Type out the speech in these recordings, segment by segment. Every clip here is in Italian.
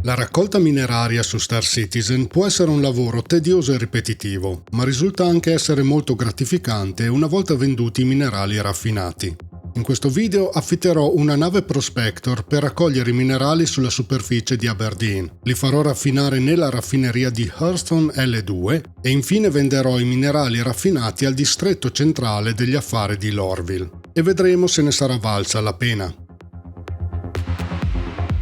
La raccolta mineraria su Star Citizen può essere un lavoro tedioso e ripetitivo, ma risulta anche essere molto gratificante una volta venduti i minerali raffinati. In questo video affitterò una nave Prospector per raccogliere i minerali sulla superficie di Aberdeen, li farò raffinare nella raffineria di Hurston L2 e infine venderò i minerali raffinati al distretto centrale degli affari di Lorville. E vedremo se ne sarà valsa la pena.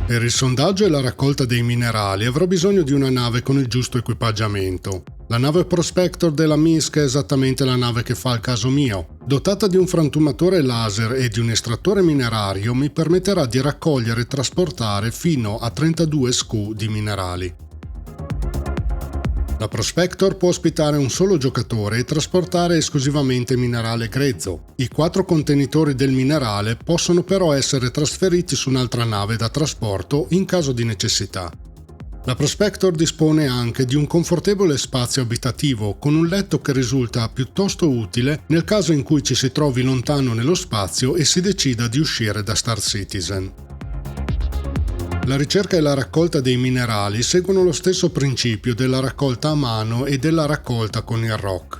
Per il sondaggio e la raccolta dei minerali avrò bisogno di una nave con il giusto equipaggiamento. La nave Prospector della Minsk è esattamente la nave che fa il caso mio. Dotata di un frantumatore laser e di un estrattore minerario, mi permetterà di raccogliere e trasportare fino a 32 SKU di minerali. La Prospector può ospitare un solo giocatore e trasportare esclusivamente minerale grezzo. I 4 contenitori del minerale possono però essere trasferiti su un'altra nave da trasporto in caso di necessità. La Prospector dispone anche di un confortevole spazio abitativo con un letto che risulta piuttosto utile nel caso in cui ci si trovi lontano nello spazio e si decida di uscire da Star Citizen. La ricerca e la raccolta dei minerali seguono lo stesso principio della raccolta a mano e della raccolta con il rock.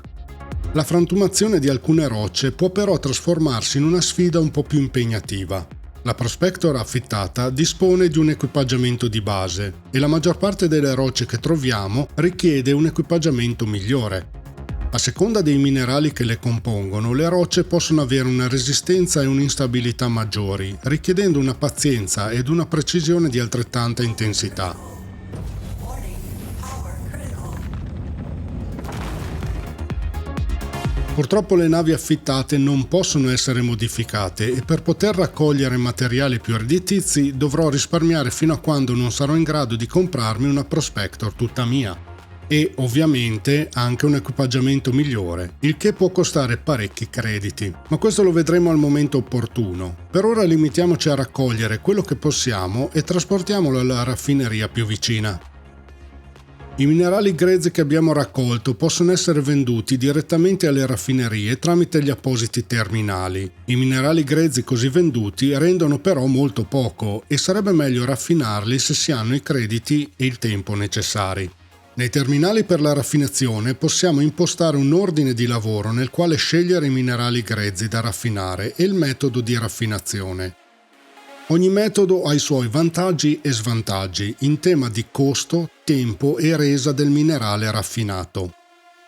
La frantumazione di alcune rocce può però trasformarsi in una sfida un po' più impegnativa. La Prospector affittata dispone di un equipaggiamento di base e la maggior parte delle rocce che troviamo richiede un equipaggiamento migliore. A seconda dei minerali che le compongono, le rocce possono avere una resistenza e un'instabilità maggiori, richiedendo una pazienza ed una precisione di altrettanta intensità. Purtroppo le navi affittate non possono essere modificate e per poter raccogliere materiali più redditizi dovrò risparmiare fino a quando non sarò in grado di comprarmi una Prospector tutta mia. E ovviamente anche un equipaggiamento migliore, il che può costare parecchi crediti. Ma questo lo vedremo al momento opportuno. Per ora limitiamoci a raccogliere quello che possiamo e trasportiamolo alla raffineria più vicina. I minerali grezzi che abbiamo raccolto possono essere venduti direttamente alle raffinerie tramite gli appositi terminali. I minerali grezzi così venduti rendono però molto poco e sarebbe meglio raffinarli se si hanno i crediti e il tempo necessari. Nei terminali per la raffinazione possiamo impostare un ordine di lavoro nel quale scegliere i minerali grezzi da raffinare e il metodo di raffinazione. Ogni metodo ha i suoi vantaggi e svantaggi in tema di costo, tempo e resa del minerale raffinato.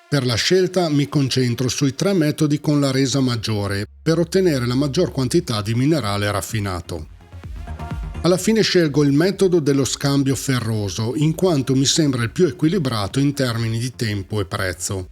Per la scelta mi concentro sui 3 metodi con la resa maggiore per ottenere la maggior quantità di minerale raffinato. Alla fine scelgo il metodo dello scambio ferroso, in quanto mi sembra il più equilibrato in termini di tempo e prezzo.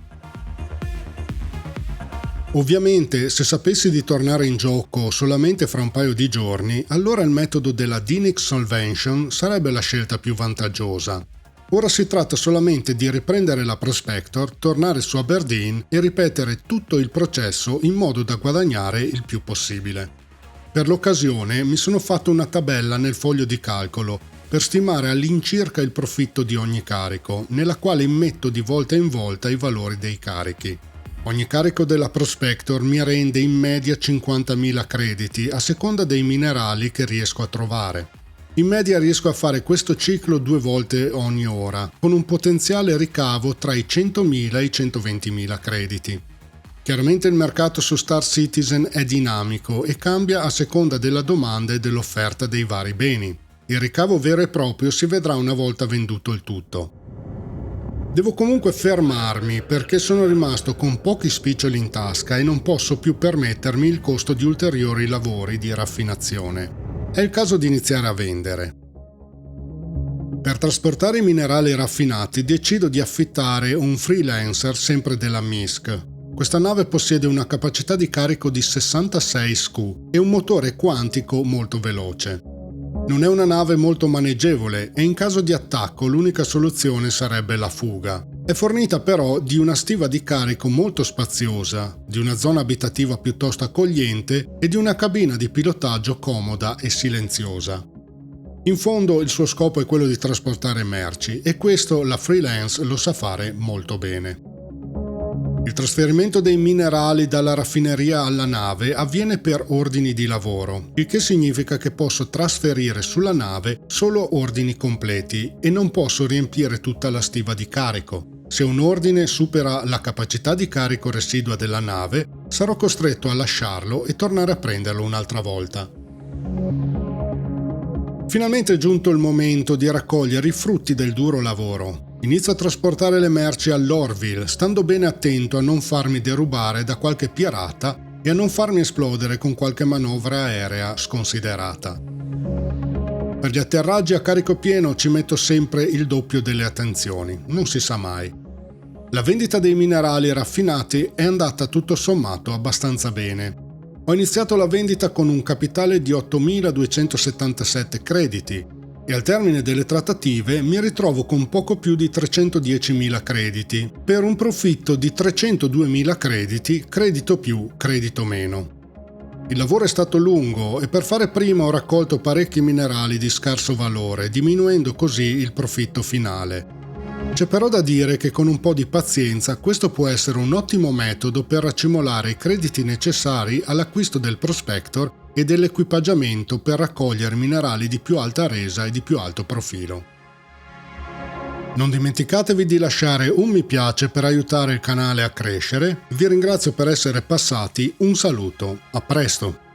Ovviamente, se sapessi di tornare in gioco solamente fra un paio di giorni, allora il metodo della Dinix Solvention sarebbe la scelta più vantaggiosa. Ora si tratta solamente di riprendere la Prospector, tornare su Aberdeen e ripetere tutto il processo in modo da guadagnare il più possibile. Per l'occasione mi sono fatto una tabella nel foglio di calcolo per stimare all'incirca il profitto di ogni carico, nella quale immetto di volta in volta i valori dei carichi. Ogni carico della Prospector mi rende in media 50.000 crediti a seconda dei minerali che riesco a trovare. In media riesco a fare questo ciclo 2 volte ogni ora, con un potenziale ricavo tra i 100.000 e i 120.000 crediti. Chiaramente il mercato su Star Citizen è dinamico e cambia a seconda della domanda e dell'offerta dei vari beni. Il ricavo vero e proprio si vedrà una volta venduto il tutto. Devo comunque fermarmi perché sono rimasto con pochi spiccioli in tasca e non posso più permettermi il costo di ulteriori lavori di raffinazione. È il caso di iniziare a vendere. Per trasportare i minerali raffinati decido di affittare un freelancer sempre della Minsk. Questa nave possiede una capacità di carico di 66 SKU e un motore quantico molto veloce. Non è una nave molto maneggevole e in caso di attacco l'unica soluzione sarebbe la fuga. È fornita però di una stiva di carico molto spaziosa, di una zona abitativa piuttosto accogliente e di una cabina di pilotaggio comoda e silenziosa. In fondo il suo scopo è quello di trasportare merci e questo la freelance lo sa fare molto bene. Il trasferimento dei minerali dalla raffineria alla nave avviene per ordini di lavoro, il che significa che posso trasferire sulla nave solo ordini completi e non posso riempire tutta la stiva di carico. Se un ordine supera la capacità di carico residua della nave, sarò costretto a lasciarlo e tornare a prenderlo un'altra volta. Finalmente è giunto il momento di raccogliere i frutti del duro lavoro. Inizio a trasportare le merci all'Orville, stando bene attento a non farmi derubare da qualche pirata e a non farmi esplodere con qualche manovra aerea sconsiderata. Per gli atterraggi a carico pieno ci metto sempre il doppio delle attenzioni, non si sa mai. La vendita dei minerali raffinati è andata tutto sommato abbastanza bene. Ho iniziato la vendita con un capitale di 8.277 crediti e al termine delle trattative mi ritrovo con poco più di 310.000 crediti, per un profitto di 302.000 crediti, credito più, credito meno. Il lavoro è stato lungo e per fare prima ho raccolto parecchi minerali di scarso valore, diminuendo così il profitto finale. C'è però da dire che con un po' di pazienza questo può essere un ottimo metodo per raccimolare i crediti necessari all'acquisto del prospector e dell'equipaggiamento per raccogliere minerali di più alta resa e di più alto profilo. Non dimenticatevi di lasciare un mi piace per aiutare il canale a crescere. Vi ringrazio per essere passati, un saluto, a presto!